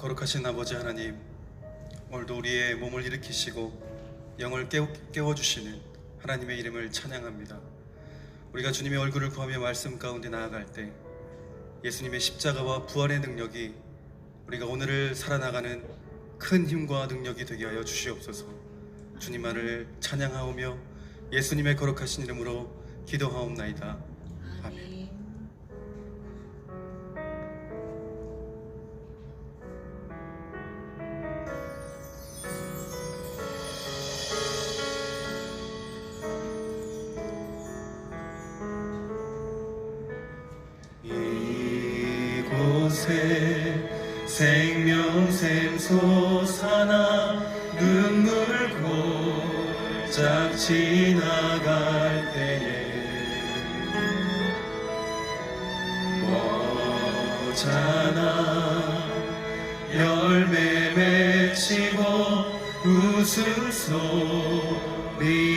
거룩하신 아버지 하나님, 오늘도 우리의 몸을 일으키시고 영을 깨워주시는 하나님의 이름을 찬양합니다. 우리가 주님의 얼굴을 구하며 말씀 가운데 나아갈 때 예수님의 십자가와 부활의 능력이 우리가 오늘을 살아나가는 큰 힘과 능력이 되게 하여 주시옵소서. 주님만을 찬양하오며 예수님의 거룩하신 이름으로 기도하옵나이다. 아멘. 이곳에 생명샘 솟아나 눈물 고작 지나갈 때에 오잖아 열매 맺히고 웃음소리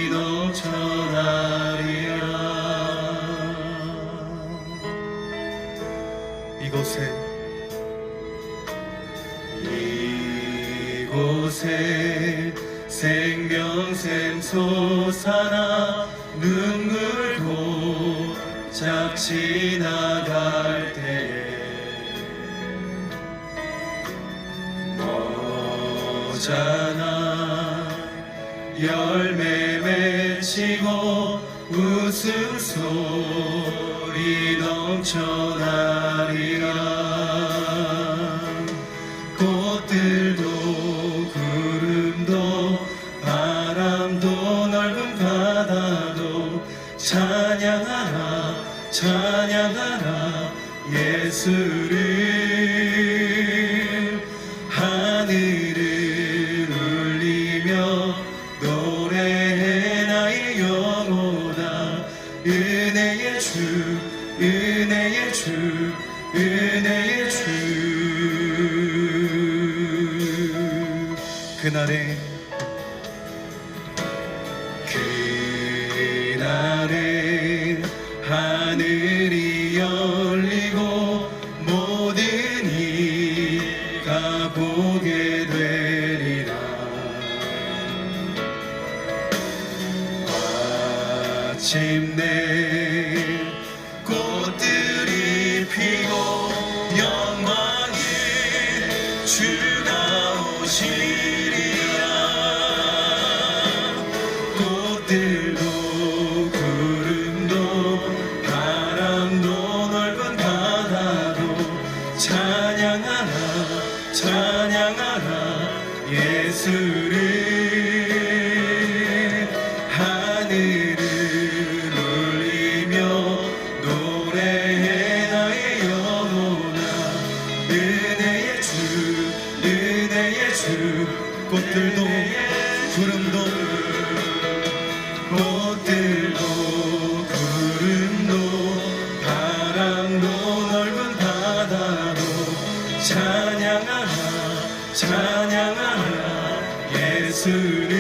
넘쳐나리라. 이곳에 생명샘 솟아나 눈물 고작 지나갈 때에 오잖아 열매 맺히고 웃음소리 넘쳐나리라. 꽃들도 구름도 바람도 넓은 바다도 찬양하라 찬양하라 예수를. 하늘을 울리며 노래해 나의 영혼아. 은혜의 주 은혜의 주 은혜의 주. 그날에 하늘이 열리고 모든 이가 보게 되리라. 마침내 꽃들이 피고 영광의 주가 오시리라. 꽃들도 구름도 바람도 넓은 바다도 찬양하라 찬양하라 예수를. 하늘을 울리며 노래해 나의 영혼아. 은혜의 주 은혜의 주. 꽃들도 구름도 꽃들도 구름도 바람도 넓은 바다도 찬양하라 찬양하라 예수를.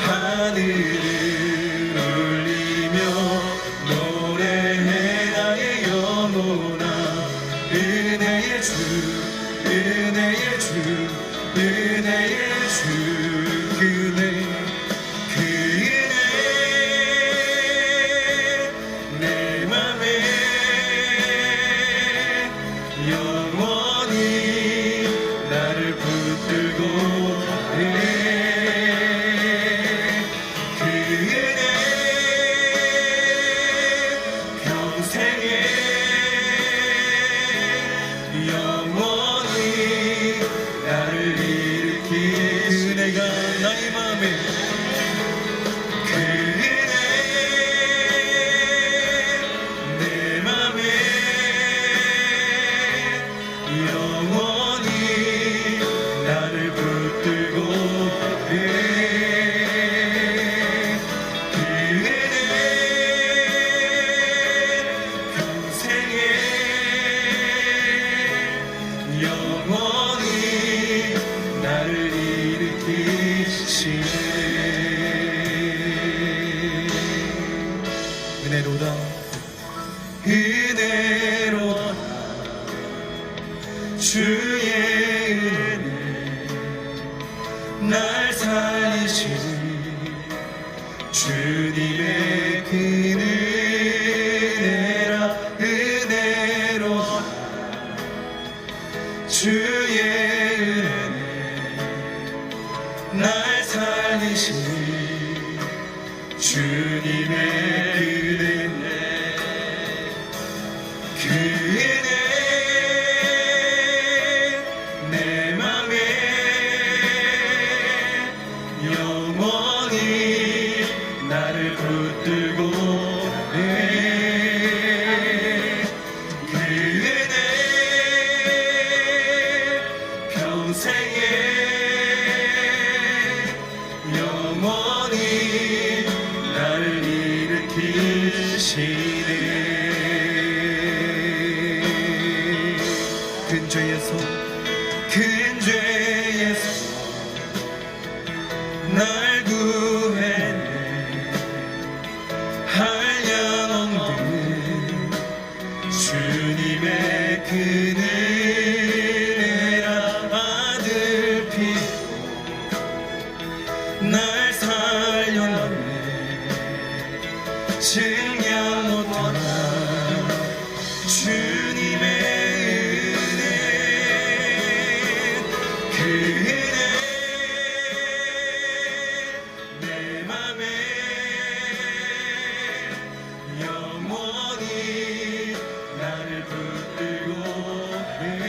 하늘을 울리며 노래해 나의 영혼아. 은혜의 주 은혜의 주 은혜의 주. 그네 내 맘에 영원히 나를 붙들고 가네. 그 은혜 평생에 영원히 나를 일으킨 은혜가 나의 맘에. 그 은혜 내 맘에 영원히 나를 붙들고 해. 그 은혜 평생에 영원히 나를 일으키시네. 은혜로다 은혜로다 날 살리시는 주님의 그 은혜로 주의 은혜 날 살리시는 주님의 그 은혜 내 맘에 영원히 나를 붙들고 그 은혜 평생에 영원히 나를 일으키시네. 큰 죄의 손 날 구했네. 한량없는 주님의 그 은혜라 아들 피로 날 살렸네. 증량 못한 주님의 그 은혜 내 맘에 영원히 나를 붙들고 그 은혜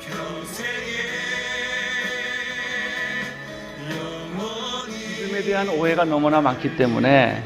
평생에 영원히. 믿음에 대한 오해가 너무나 많기 때문에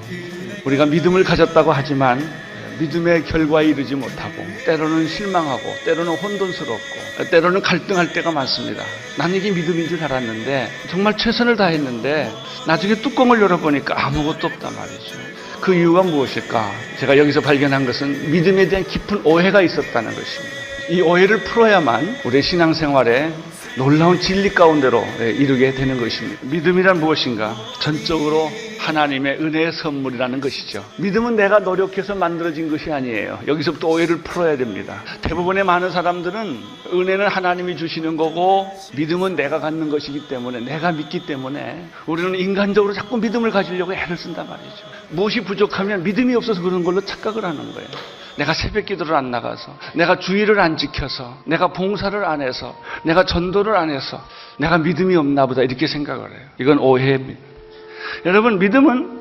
우리가 믿음을 가졌다고 하지만 믿음의 결과에 이르지 못하고 때로는 실망하고 때로는 혼돈스럽고 때로는 갈등할 때가 많습니다. 난 이게 믿음인 줄 알았는데 정말 최선을 다했는데 나중에 뚜껑을 열어보니까 아무것도 없단 말이죠. 그 이유가 무엇일까? 제가 여기서 발견한 것은 믿음에 대한 깊은 오해가 있었다는 것입니다. 이 오해를 풀어야만 우리의 신앙생활에 놀라운 진리 가운데로 이르게 되는 것입니다. 믿음이란 무엇인가? 전적으로 하나님의 은혜의 선물이라는 것이죠. 믿음은 내가 노력해서 만들어진 것이 아니에요. 여기서부터 오해를 풀어야 됩니다. 대부분의 많은 사람들은 은혜는 하나님이 주시는 거고 믿음은 내가 갖는 것이기 때문에 내가 믿기 때문에 우리는 인간적으로 자꾸 믿음을 가지려고 애를 쓴단 말이죠. 무엇이 부족하면 믿음이 없어서 그런 걸로 착각을 하는 거예요. 내가 새벽 기도를 안 나가서, 내가 주의를 안 지켜서, 내가 봉사를 안 해서, 내가 전도를 안 해서 내가 믿음이 없나 보다 이렇게 생각을 해요. 이건 오해입니다. 여러분, 믿음은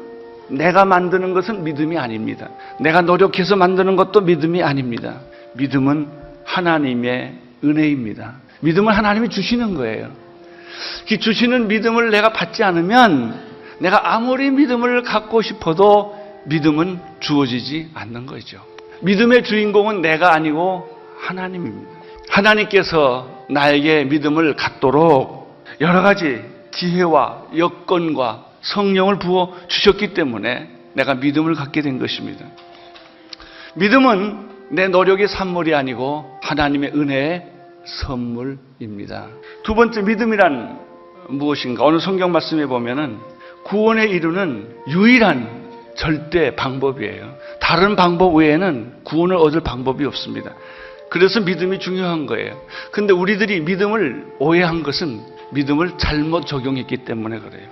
내가 만드는 것은 믿음이 아닙니다. 내가 노력해서 만드는 것도 믿음이 아닙니다. 믿음은 하나님의 은혜입니다. 믿음은 하나님이 주시는 거예요. 이 주시는 믿음을 내가 받지 않으면 내가 아무리 믿음을 갖고 싶어도 믿음은 주어지지 않는 거죠. 믿음의 주인공은 내가 아니고 하나님입니다. 하나님께서 나에게 믿음을 갖도록 여러 가지 기회와 여건과 성령을 부어 주셨기 때문에 내가 믿음을 갖게 된 것입니다. 믿음은 내 노력의 산물이 아니고 하나님의 은혜의 선물입니다. 두 번째, 믿음이란 무엇인가? 오늘 성경 말씀에 보면은 구원에 이르는 유일한 절대 방법이에요. 다른 방법 외에는 구원을 얻을 방법이 없습니다. 그래서 믿음이 중요한 거예요. 근데 우리들이 믿음을 오해한 것은 믿음을 잘못 적용했기 때문에 그래요.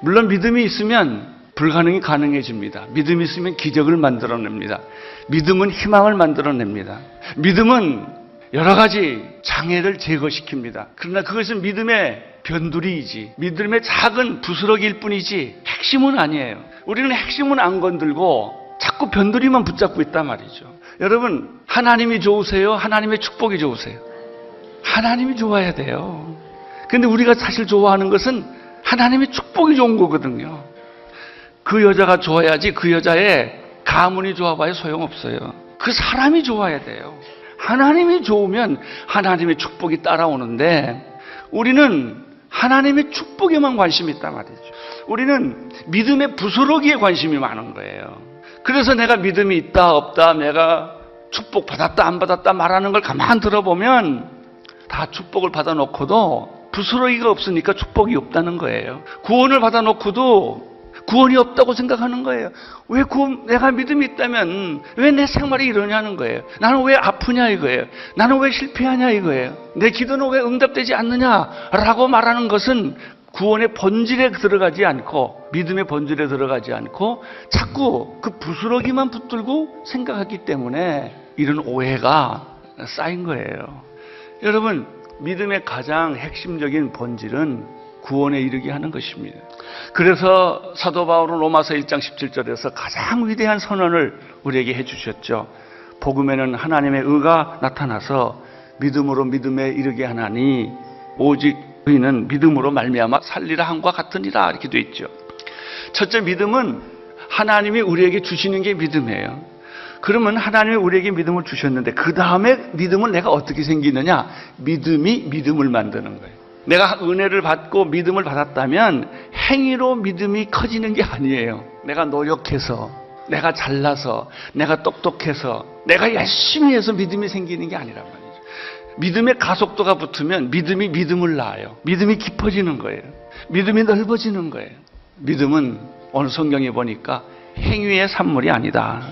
물론 믿음이 있으면 불가능이 가능해집니다. 믿음이 있으면 기적을 만들어냅니다. 믿음은 희망을 만들어냅니다. 믿음은 여러 가지 장애를 제거시킵니다. 그러나 그것은 믿음의 변두리이지, 믿음의 작은 부스러기일 뿐이지 핵심은 아니에요. 우리는 핵심은 안 건들고 자꾸 변두리만 붙잡고 있단 말이죠. 여러분, 하나님이 좋으세요? 하나님의 축복이 좋으세요? 하나님이 좋아야 돼요. 근데 우리가 사실 좋아하는 것은 하나님의 축복이 좋은 거거든요. 그 여자가 좋아야지 그 여자의 가문이 좋아봐야 소용없어요. 그 사람이 좋아야 돼요. 하나님이 좋으면 하나님의 축복이 따라오는데 우리는 하나님의 축복에만 관심이 있단 말이죠. 우리는 믿음의 부스러기에 관심이 많은 거예요. 그래서 내가 믿음이 있다 없다, 내가 축복 받았다 안 받았다 말하는 걸 가만 들어보면 다 축복을 받아놓고도 부스러기가 없으니까 축복이 없다는 거예요. 구원을 받아놓고도 구원이 없다고 생각하는 거예요. 왜 내가 믿음이 있다면 왜 내 생활이 이러냐는 거예요. 나는 왜 아프냐 이거예요. 나는 왜 실패하냐 이거예요. 내 기도는 왜 응답되지 않느냐라고 말하는 것은 구원의 본질에 들어가지 않고 믿음의 본질에 들어가지 않고 자꾸 그 부스러기만 붙들고 생각하기 때문에 이런 오해가 쌓인 거예요. 여러분, 믿음의 가장 핵심적인 본질은 구원에 이르게 하는 것입니다. 그래서 사도 바울은 로마서 1장 17절에서 가장 위대한 선언을 우리에게 해주셨죠. 복음에는 하나님의 의가 나타나서 믿음으로 믿음에 이르게 하나니 오직 의인은 믿음으로 말미암아 살리라 함과 같으니라 이렇게 돼 있죠. 첫째, 믿음은 하나님이 우리에게 주시는 게 믿음이에요. 그러면 하나님이 우리에게 믿음을 주셨는데 그 다음에 믿음은 내가 어떻게 생기느냐? 믿음이 믿음을 만드는 거예요. 내가 은혜를 받고 믿음을 받았다면 행위로 믿음이 커지는 게 아니에요. 내가 노력해서, 내가 잘나서, 내가 똑똑해서, 내가 열심히 해서 믿음이 생기는 게 아니란 말이에요. 믿음의 가속도가 붙으면 믿음이 믿음을 낳아요. 믿음이 깊어지는 거예요. 믿음이 넓어지는 거예요. 믿음은 오늘 성경에 보니까 행위의 산물이 아니다.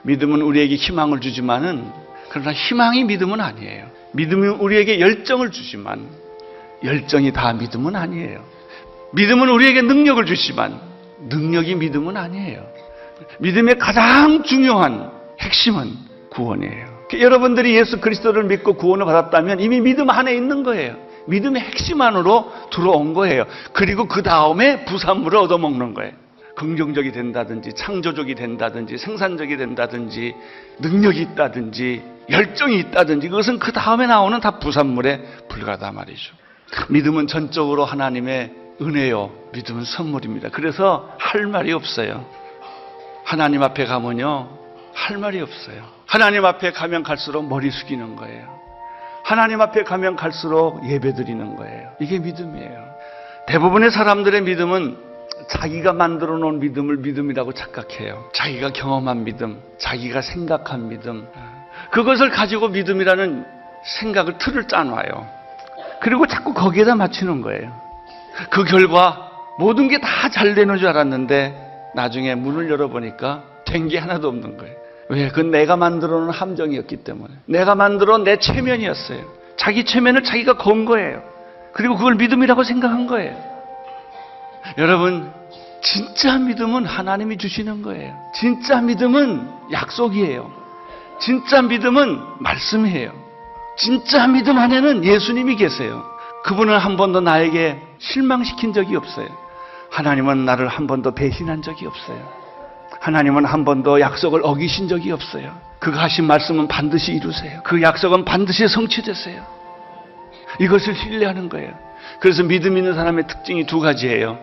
믿음은 우리에게 희망을 주지만은 그러나 희망이 믿음은 아니에요. 믿음은 우리에게 열정을 주지만 열정이 다 믿음은 아니에요. 믿음은 우리에게 능력을 주지만 능력이 믿음은 아니에요. 믿음의 가장 중요한 핵심은 구원이에요. 여러분들이 예수 그리스도를 믿고 구원을 받았다면 이미 믿음 안에 있는 거예요. 믿음의 핵심 안으로 들어온 거예요. 그리고 그 다음에 부산물을 얻어먹는 거예요. 긍정적이 된다든지 창조적이 된다든지 생산적이 된다든지 능력이 있다든지 열정이 있다든지 그것은 그 다음에 나오는 다 부산물에 불과하다 말이죠. 믿음은 전적으로 하나님의 은혜요. 믿음은 선물입니다. 그래서 할 말이 없어요. 하나님 앞에 가면요. 할 말이 없어요. 하나님 앞에 가면 갈수록 머리 숙이는 거예요. 하나님 앞에 가면 갈수록 예배 드리는 거예요. 이게 믿음이에요. 대부분의 사람들의 믿음은 자기가 만들어 놓은 믿음을 믿음이라고 착각해요. 자기가 경험한 믿음, 자기가 생각한 믿음, 그것을 가지고 믿음이라는 생각을 틀을 짜놔요. 그리고 자꾸 거기에다 맞추는 거예요. 그 결과 모든 게 다 잘 되는 줄 알았는데 나중에 문을 열어보니까 된 게 하나도 없는 거예요. 왜? 그건 내가 만들어 놓은 함정이었기 때문에. 내가 만들어 내 체면이었어요. 자기 체면을 자기가 건 거예요. 그리고 그걸 믿음이라고 생각한 거예요. 여러분, 진짜 믿음은 하나님이 주시는 거예요. 진짜 믿음은 약속이에요. 진짜 믿음은 말씀이에요. 진짜 믿음 안에는 예수님이 계세요. 그분은 한 번도 나에게 실망시킨 적이 없어요. 하나님은 나를 한 번도 배신한 적이 없어요. 하나님은 한 번도 약속을 어기신 적이 없어요. 그가 하신 말씀은 반드시 이루세요. 그 약속은 반드시 성취되세요. 이것을 신뢰하는 거예요. 그래서 믿음 있는 사람의 특징이 두 가지예요.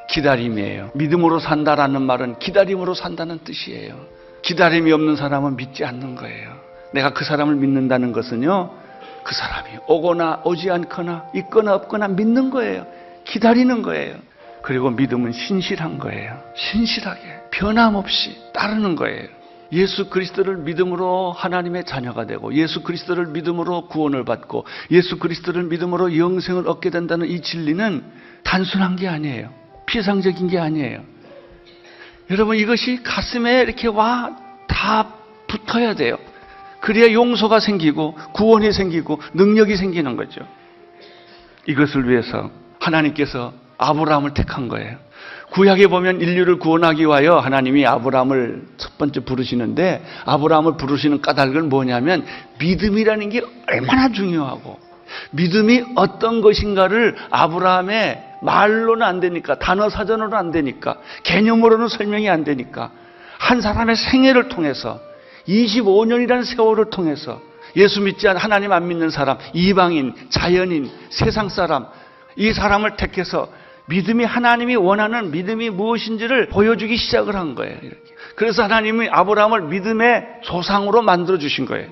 기다림이에요. 믿음으로 산다라는 말은 기다림으로 산다는 뜻이에요. 기다림이 없는 사람은 믿지 않는 거예요. 내가 그 사람을 믿는다는 것은요, 그 사람이 오거나 오지 않거나 있거나 없거나 믿는 거예요. 기다리는 거예요. 그리고 믿음은 신실한 거예요. 신실하게 변함없이 따르는 거예요. 예수 그리스도를 믿음으로 하나님의 자녀가 되고 예수 그리스도를 믿음으로 구원을 받고 예수 그리스도를 믿음으로 영생을 얻게 된다는 이 진리는 단순한 게 아니에요. 피상적인 게 아니에요. 여러분, 이것이 가슴에 이렇게 다 붙어야 돼요. 그래야 용서가 생기고 구원이 생기고 능력이 생기는 거죠. 이것을 위해서 하나님께서 아브라함을 택한 거예요. 구약에 보면 인류를 구원하기 위하여 하나님이 아브라함을 첫 번째 부르시는데 아브라함을 부르시는 까닭은 뭐냐면 믿음이라는 게 얼마나 중요하고 믿음이 어떤 것인가를 아브라함의 말로는 안 되니까 단어 사전으로는 안 되니까 개념으로는 설명이 안 되니까 한 사람의 생애를 통해서 25년이라는 세월을 통해서 예수 믿지 않은 하나님 안 믿는 사람, 이방인, 자연인, 세상 사람 이 사람을 택해서 믿음이 하나님이 원하는 믿음이 무엇인지를 보여주기 시작을 한 거예요. 이렇게. 그래서 하나님이 아브라함을 믿음의 조상으로 만들어 주신 거예요.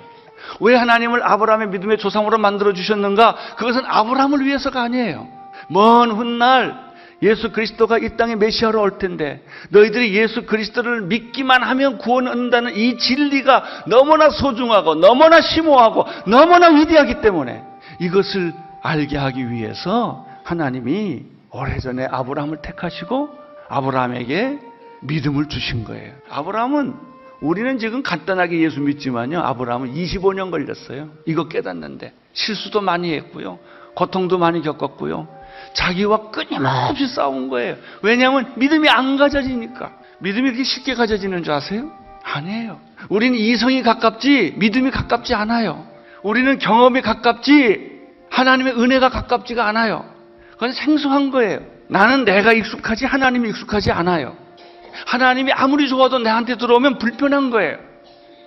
왜 하나님을 아브라함의 믿음의 조상으로 만들어 주셨는가? 그것은 아브라함을 위해서가 아니에요. 먼 훗날 예수 그리스도가 이 땅에 메시아로 올 텐데 너희들이 예수 그리스도를 믿기만 하면 구원을 얻는다는 이 진리가 너무나 소중하고 너무나 심오하고 너무나 위대하기 때문에 이것을 알게 하기 위해서 하나님이 오래전에 아브라함을 택하시고 아브라함에게 믿음을 주신 거예요. 아브라함은, 우리는 지금 간단하게 예수 믿지만요, 아브라함은 25년 걸렸어요. 이거 깨닫는데. 실수도 많이 했고요, 고통도 많이 겪었고요, 자기와 끊임없이 싸운 거예요. 왜냐하면 믿음이 안 가져지니까. 믿음이 그렇게 쉽게 가져지는 줄 아세요? 아니에요. 우리는 이성이 가깝지 믿음이 가깝지 않아요. 우리는 경험이 가깝지 하나님의 은혜가 가깝지가 않아요. 그건 생소한 거예요. 나는 내가 익숙하지 하나님이 익숙하지 않아요. 하나님이 아무리 좋아도 나한테 들어오면 불편한 거예요.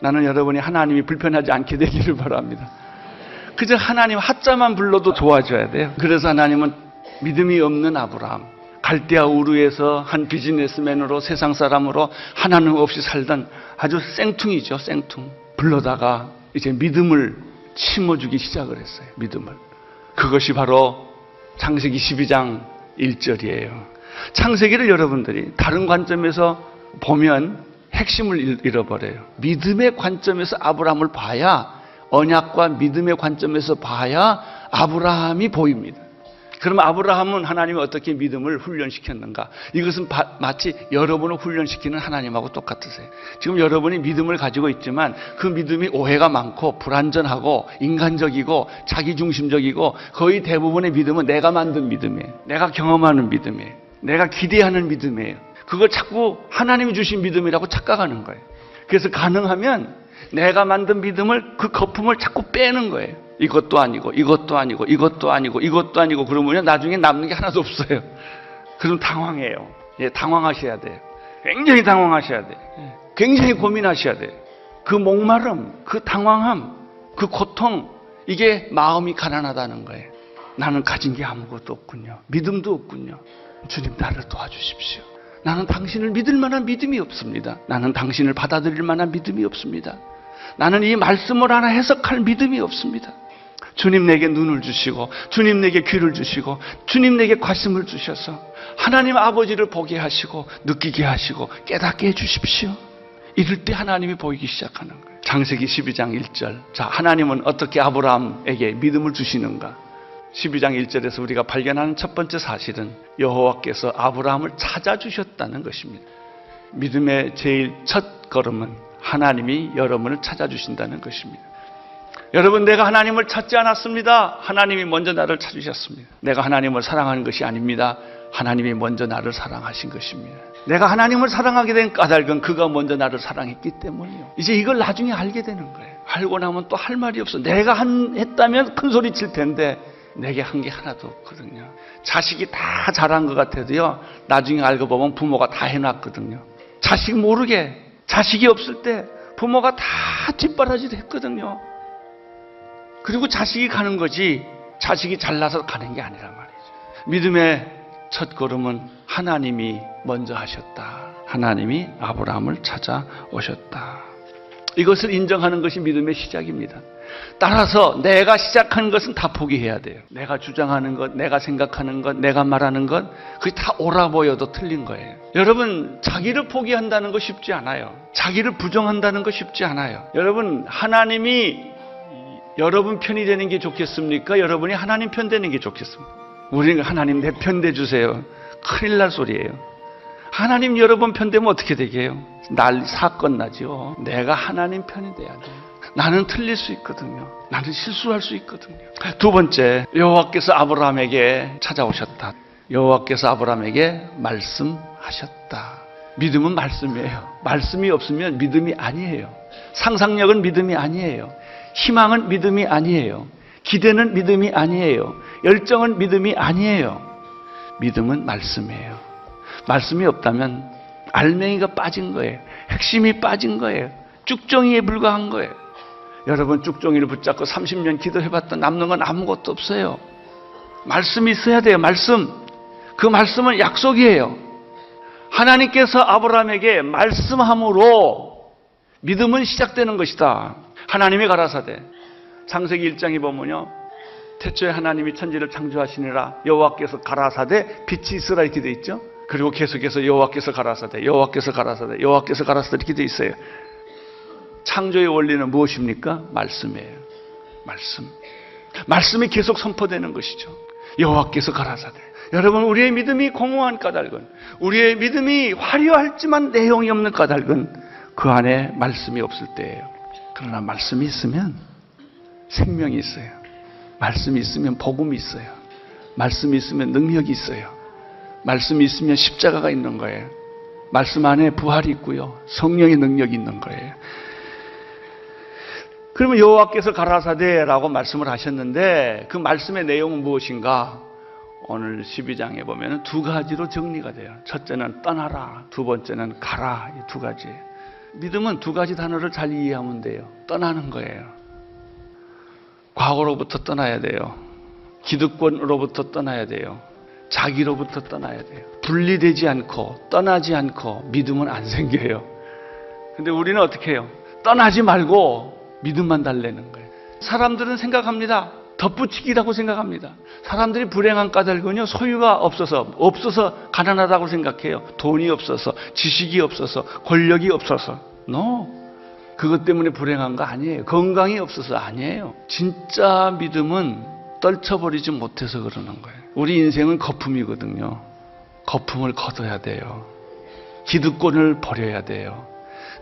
나는 여러분이 하나님이 불편하지 않게 되기를 바랍니다. 그저 하나님 하자만 불러도 좋아져야 돼요. 그래서 하나님은 믿음이 없는 아브라함, 갈대아 우르에서 한 비즈니스맨으로, 세상 사람으로 하나님 없이 살던 아주 생퉁이죠, 생퉁. 불러다가 이제 믿음을 심어주기 시작을 했어요. 믿음을. 그것이 바로 창세기 12장 1절이에요. 창세기를 여러분들이 다른 관점에서 보면 핵심을 잃어버려요. 믿음의 관점에서 아브라함을 봐야, 언약과 믿음의 관점에서 봐야 아브라함이 보입니다. 그러면 아브라함은 하나님이 어떻게 믿음을 훈련시켰는가? 이것은 마치 여러분을 훈련시키는 하나님하고 똑같으세요. 지금 여러분이 믿음을 가지고 있지만 그 믿음이 오해가 많고 불완전하고 인간적이고 자기중심적이고, 거의 대부분의 믿음은 내가 만든 믿음이에요. 내가 경험하는 믿음이에요. 내가 기대하는 믿음이에요. 그걸 자꾸 하나님이 주신 믿음이라고 착각하는 거예요. 그래서 가능하면 내가 만든 믿음을, 그 거품을 자꾸 빼는 거예요. 이것도 아니고 이것도 아니고 이것도 아니고 이것도 아니고, 그러면 나중에 남는 게 하나도 없어요. 그럼 당황해요. 예, 당황하셔야 돼요. 굉장히 당황하셔야 돼요. 굉장히 고민하셔야 돼요. 그 목마름, 그 당황함, 그 고통, 이게 마음이 가난하다는 거예요. 나는 가진 게 아무것도 없군요. 믿음도 없군요. 주님, 나를 도와주십시오. 나는 당신을 믿을 만한 믿음이 없습니다. 나는 당신을 받아들일 만한 믿음이 없습니다. 나는 이 말씀을 하나 해석할 믿음이 없습니다. 주님 내게 눈을 주시고, 주님 내게 귀를 주시고, 주님 내게 가슴을 주셔서 하나님 아버지를 보게 하시고 느끼게 하시고 깨닫게 해주십시오. 이럴 때 하나님이 보이기 시작하는 거예요. 창세기 12장 1절. 자, 하나님은 어떻게 아브라함에게 믿음을 주시는가? 12장 1절에서 우리가 발견하는 첫 번째 사실은 여호와께서 아브라함을 찾아주셨다는 것입니다. 믿음의 제일 첫 걸음은 하나님이 여러분을 찾아주신다는 것입니다. 여러분, 내가 하나님을 찾지 않았습니다. 하나님이 먼저 나를 찾으셨습니다. 내가 하나님을 사랑하는 것이 아닙니다. 하나님이 먼저 나를 사랑하신 것입니다. 내가 하나님을 사랑하게 된 까닭은 그가 먼저 나를 사랑했기 때문이요. 이제 이걸 나중에 알게 되는 거예요. 알고 나면 또 할 말이 없어. 내가 했다면 큰 소리 칠 텐데 내게 한 게 하나도 없거든요. 자식이 다 잘한 것 같아도요, 나중에 알고 보면 부모가 다 해놨거든요. 자식 모르게, 자식이 없을 때 부모가 다 뒷바라지를 했거든요. 그리고 자식이 가는 거지, 자식이 잘나서 가는 게 아니란 말이죠. 믿음의 첫 걸음은 하나님이 먼저 하셨다. 하나님이 아브라함을 찾아오셨다. 이것을 인정하는 것이 믿음의 시작입니다. 따라서 내가 시작한 것은 다 포기해야 돼요. 내가 주장하는 것, 내가 생각하는 것, 내가 말하는 것, 그게 다 옳아 보여도 틀린 거예요. 여러분, 자기를 포기한다는 거 쉽지 않아요. 자기를 부정한다는 거 쉽지 않아요. 여러분, 하나님이 여러분 편이 되는 게 좋겠습니까? 여러분이 하나님 편 되는 게 좋겠습니까? 우리는 하나님 내 편 대주세요. 큰일 날 소리예요. 하나님 여러분 편 되면 어떻게 되게요? 사건 나죠. 내가 하나님 편이 돼야 돼요. 나는 틀릴 수 있거든요. 나는 실수할 수 있거든요. 두 번째, 여호와께서 아브라함에게 찾아오셨다. 여호와께서 아브라함에게 말씀하셨다. 믿음은 말씀이에요. 말씀이 없으면 믿음이 아니에요. 상상력은 믿음이 아니에요. 희망은 믿음이 아니에요. 기대는 믿음이 아니에요. 열정은 믿음이 아니에요. 믿음은 말씀이에요. 말씀이 없다면 알맹이가 빠진 거예요. 핵심이 빠진 거예요. 쭉정이에 불과한 거예요. 여러분, 쭉종이를 붙잡고 30년 기도해봤다 남는 건 아무것도 없어요. 말씀이 있어야 돼요. 말씀. 그 말씀은 약속이에요. 하나님께서 아브라함에게 말씀함으로 믿음은 시작되는 것이다. 하나님이 가라사대. 창세기 1장에 보면요, 태초에 하나님이 천지를 창조하시니라 여호와께서 가라사대 빛이 있으라 이렇게 돼 있죠. 그리고 계속해서 여호와께서 가라사대, 여호와께서 가라사대, 여호와께서 가라사대 이렇게 돼 있어요. 창조의 원리는 무엇입니까? 말씀이에요. 말씀. 말씀이 계속 선포되는 것이죠. 여호와께서 가라사대. 여러분, 우리의 믿음이 공허한 까닭은, 우리의 믿음이 화려할지만 내용이 없는 까닭은 그 안에 말씀이 없을 때예요. 그러나 말씀이 있으면 생명이 있어요. 말씀이 있으면 복음이 있어요. 말씀이 있으면 능력이 있어요. 말씀이 있으면 십자가가 있는 거예요. 말씀 안에 부활이 있고요. 성령의 능력이 있는 거예요. 그러면 여호와께서 가라사대라고 말씀을 하셨는데 그 말씀의 내용은 무엇인가? 오늘 12장에 보면 두 가지로 정리가 돼요. 첫째는 떠나라, 두 번째는 가라. 이 두 가지. 믿음은 두 가지 단어를 잘 이해하면 돼요. 떠나는 거예요. 과거로부터 떠나야 돼요. 기득권으로부터 떠나야 돼요. 자기로부터 떠나야 돼요. 분리되지 않고 떠나지 않고 믿음은 안 생겨요. 근데 우리는 어떻게 해요? 떠나지 말고 믿음만 달래는 거예요. 사람들은 생각합니다. 덧붙이기라고 생각합니다. 사람들이 불행한 까닭은요, 소유가 없어서 가난하다고 생각해요. 돈이 없어서, 지식이 없어서, 권력이 없어서. 그것 때문에 불행한 거 아니에요. 건강이 없어서 아니에요. 진짜 믿음은 떨쳐버리지 못해서 그러는 거예요. 우리 인생은 거품이거든요. 거품을 걷어야 돼요. 기득권을 버려야 돼요.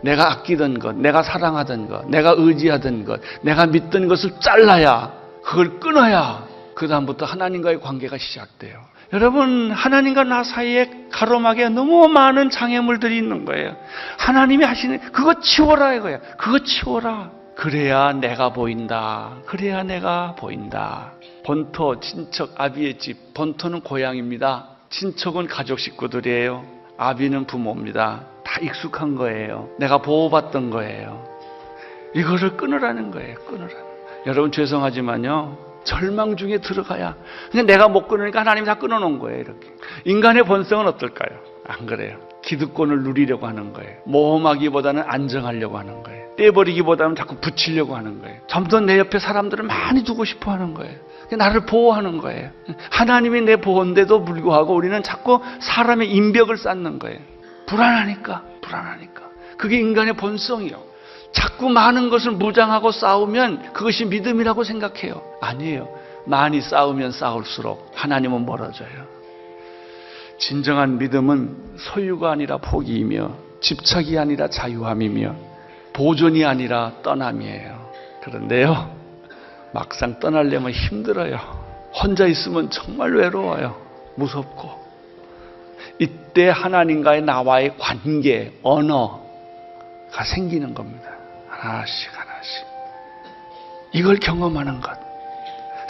내가 아끼던 것, 내가 사랑하던 것, 내가 의지하던 것, 내가 믿던 것을 잘라야, 그걸 끊어야 그 다음부터 하나님과의 관계가 시작돼요. 여러분, 하나님과 나 사이에 가로막에 너무 많은 장애물들이 있는 거예요. 하나님이 하시는 그거 치워라 이거예요. 그거 치워라. 그래야 내가 보인다. 그래야 내가 보인다. 본토, 친척, 아비의 집. 본토는 고향입니다. 친척은 가족 식구들이에요. 아비는 부모입니다. 다 익숙한 거예요. 내가 보호받던 거예요. 이거를 끊으라는 거예요. 끊으라는. 여러분, 죄송하지만요, 절망 중에 들어가야, 그냥 내가 못 끊으니까 하나님이 다 끊어놓은 거예요. 이렇게. 인간의 본성은 어떨까요? 안 그래요. 기득권을 누리려고 하는 거예요. 모험하기보다는 안정하려고 하는 거예요. 떼버리기보다는 자꾸 붙이려고 하는 거예요. 점점 내 옆에 사람들을 많이 두고 싶어 하는 거예요. 나를 보호하는 거예요. 하나님이 내 보호인데도 불구하고 우리는 자꾸 사람의 인벽을 쌓는 거예요. 불안하니까. 그게 인간의 본성이요. 자꾸 많은 것을 무장하고 싸우면 그것이 믿음이라고 생각해요. 아니에요. 많이 싸우면 싸울수록 하나님은 멀어져요. 진정한 믿음은 소유가 아니라 포기이며, 집착이 아니라 자유함이며, 보존이 아니라 떠남이에요. 그런데요, 막상 떠나려면 힘들어요. 혼자 있으면 정말 외로워요. 무섭고. 이때 하나님과의 나와의 관계, 언어가 생기는 겁니다. 하나씩. 이걸 경험하는 것.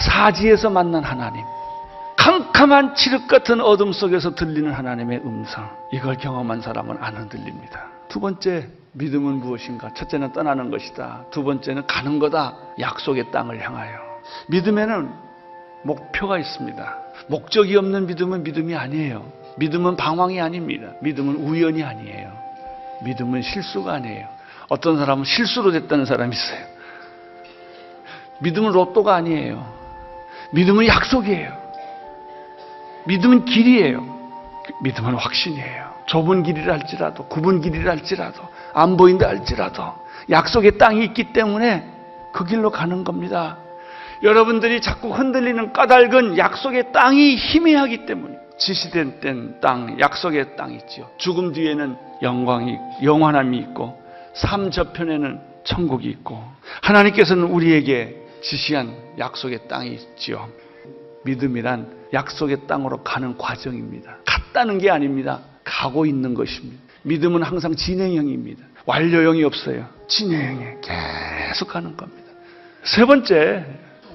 사지에서 만난 하나님. 캄캄한 칠흑 같은 어둠 속에서 들리는 하나님의 음성. 이걸 경험한 사람은 안 흔들립니다. 두 번째, 믿음은 무엇인가? 첫째는 떠나는 것이다. 두 번째는 가는 거다. 약속의 땅을 향하여. 믿음에는 목표가 있습니다. 목적이 없는 믿음은 믿음이 아니에요. 믿음은 방황이 아닙니다. 믿음은 우연이 아니에요. 믿음은 실수가 아니에요. 어떤 사람은 실수로 됐다는 사람이 있어요. 믿음은 로또가 아니에요. 믿음은 약속이에요. 믿음은 길이에요. 믿음은 확신이에요. 좁은 길이라 할지라도, 굽은 길이라 할지라도, 안 보인다 할지라도 약속의 땅이 있기 때문에 그 길로 가는 겁니다. 여러분들이 자꾸 흔들리는 까닭은 약속의 땅이 희미하기 때문에. 지시된 땅, 약속의 땅이 있죠. 죽음 뒤에는 영광이, 영원함이 있고, 삶 저편에는 천국이 있고, 하나님께서는 우리에게 지시한 약속의 땅이 있죠. 믿음이란 약속의 땅으로 가는 과정입니다. 갔다는 게 아닙니다. 가고 있는 것입니다. 믿음은 항상 진행형입니다. 완료형이 없어요. 진행형에 계속 가는 겁니다. 세 번째,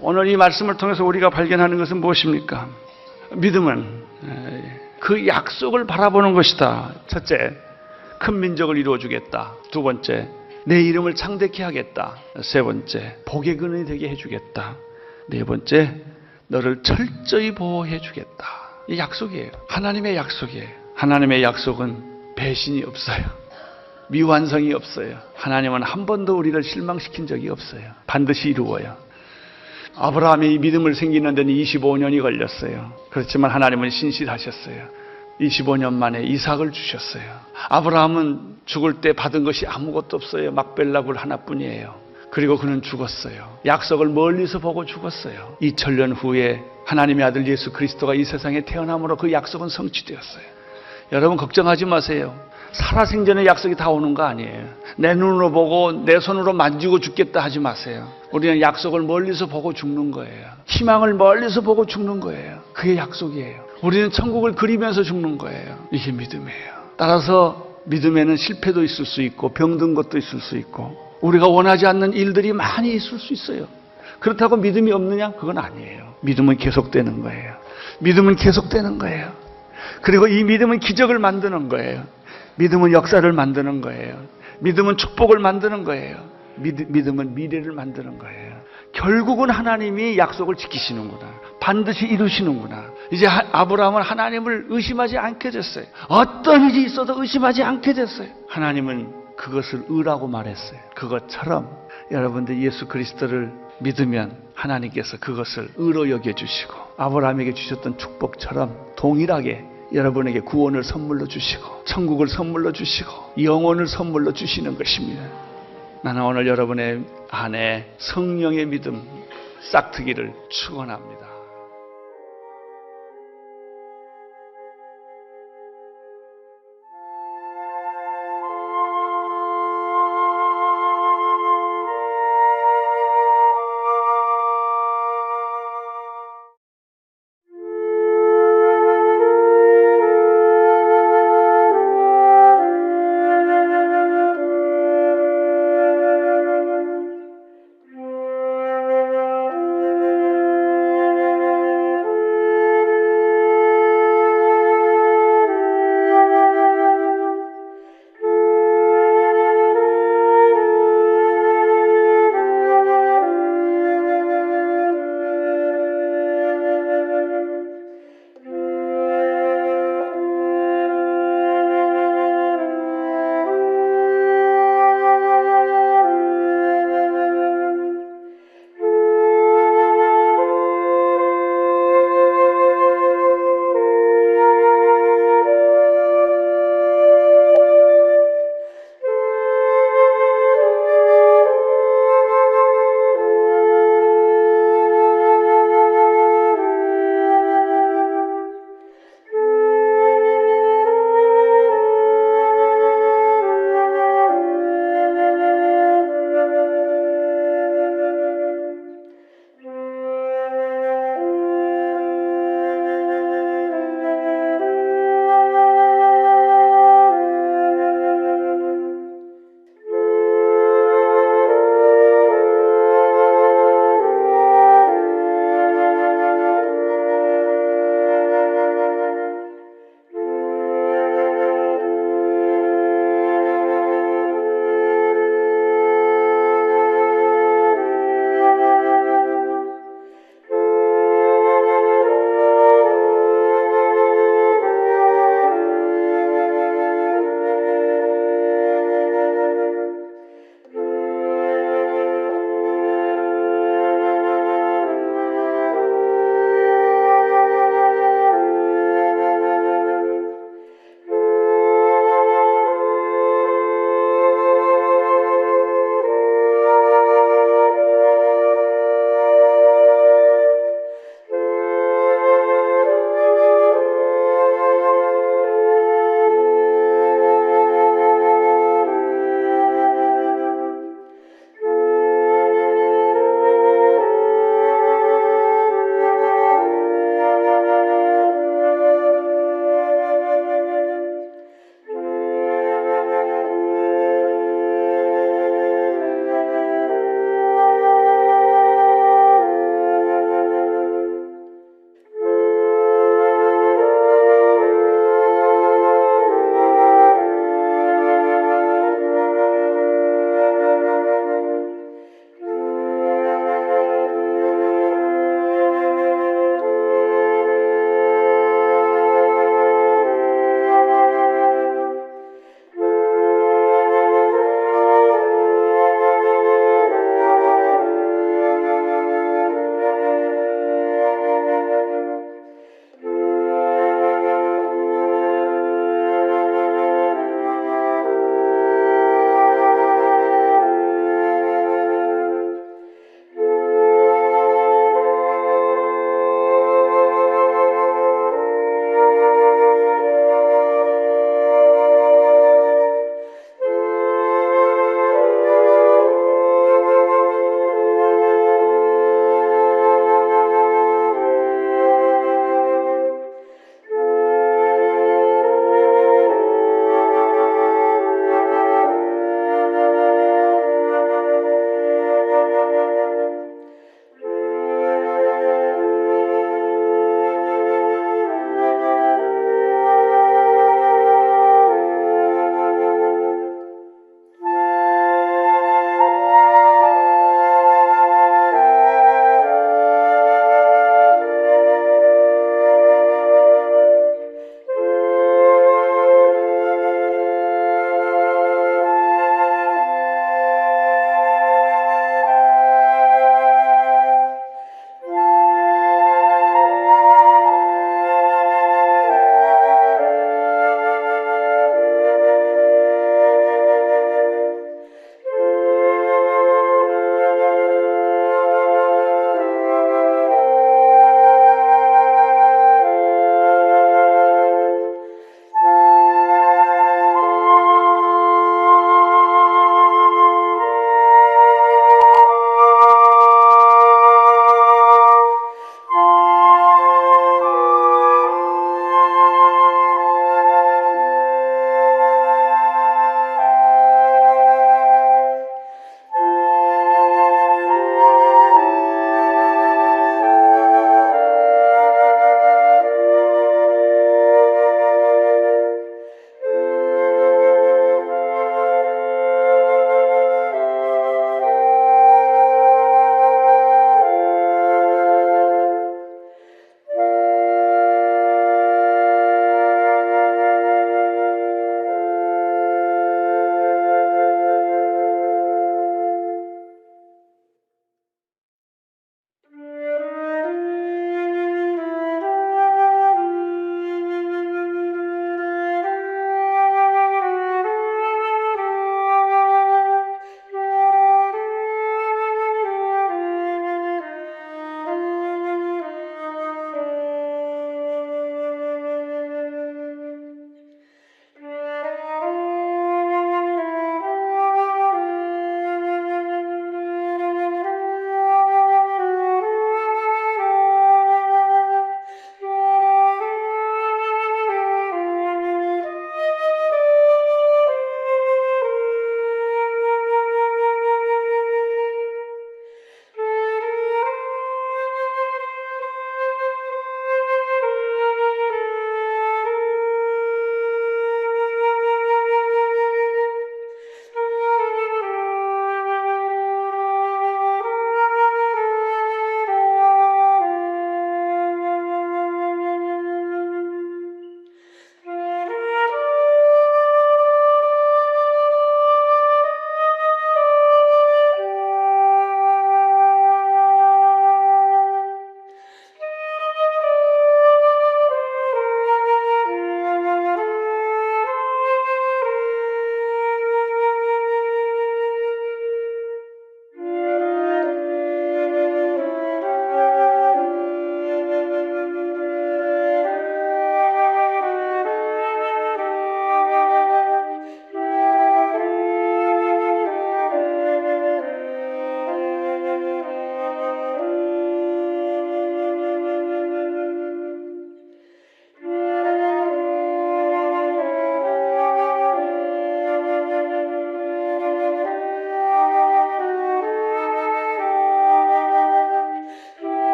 오늘 이 말씀을 통해서 우리가 발견하는 것은 무엇입니까? 믿음은 그 약속을 바라보는 것이다. 첫째, 큰 민족을 이루어주겠다. 두 번째, 내 이름을 창대케 하겠다. 세 번째, 복의 근원이 되게 해주겠다. 네 번째, 너를 철저히 보호해 주겠다. 이 약속이에요. 하나님의 약속이에요. 하나님의 약속은 배신이 없어요. 미완성이 없어요. 하나님은 한 번도 우리를 실망시킨 적이 없어요. 반드시 이루어요. 아브라함이 이 믿음을 생기는 데는 25년이 걸렸어요. 그렇지만 하나님은 신실하셨어요. 25년 만에 이삭을 주셨어요. 아브라함은 죽을 때 받은 것이 아무것도 없어요. 막벨라굴 하나뿐이에요. 그리고 그는 죽었어요. 약속을 멀리서 보고 죽었어요. 2000년 후에 하나님의 아들 예수 그리스도가 이 세상에 태어남으로 그 약속은 성취되었어요. 여러분 걱정하지 마세요. 살아생전에 약속이 다 오는 거 아니에요. 내 눈으로 보고 내 손으로 만지고 죽겠다 하지 마세요. 우리는 약속을 멀리서 보고 죽는 거예요. 희망을 멀리서 보고 죽는 거예요. 그게 약속이에요. 우리는 천국을 그리면서 죽는 거예요. 이게 믿음이에요. 따라서 믿음에는 실패도 있을 수 있고 병든 것도 있을 수 있고 우리가 원하지 않는 일들이 많이 있을 수 있어요. 그렇다고 믿음이 없느냐? 그건 아니에요. 믿음은 계속되는 거예요. 믿음은 계속되는 거예요. 그리고 이 믿음은 기적을 만드는 거예요. 믿음은 역사를 만드는 거예요. 믿음은 축복을 만드는 거예요. 믿음은 미래를 만드는 거예요. 결국은 하나님이 약속을 지키시는구나. 반드시 이루시는구나. 이제 아브라함은 하나님을 의심하지 않게 됐어요. 어떤 일이 있어도 의심하지 않게 됐어요. 하나님은 그것을 의라고 말했어요. 그것처럼 여러분들 예수 그리스도를 믿으면 하나님께서 그것을 의로 여겨주시고 아브라함에게 주셨던 축복처럼 동일하게 여러분에게 구원을 선물로 주시고 천국을 선물로 주시고 영혼을 선물로 주시는 것입니다. 나는 오늘 여러분의 안에 성령의 믿음 싹트기를 축원합니다.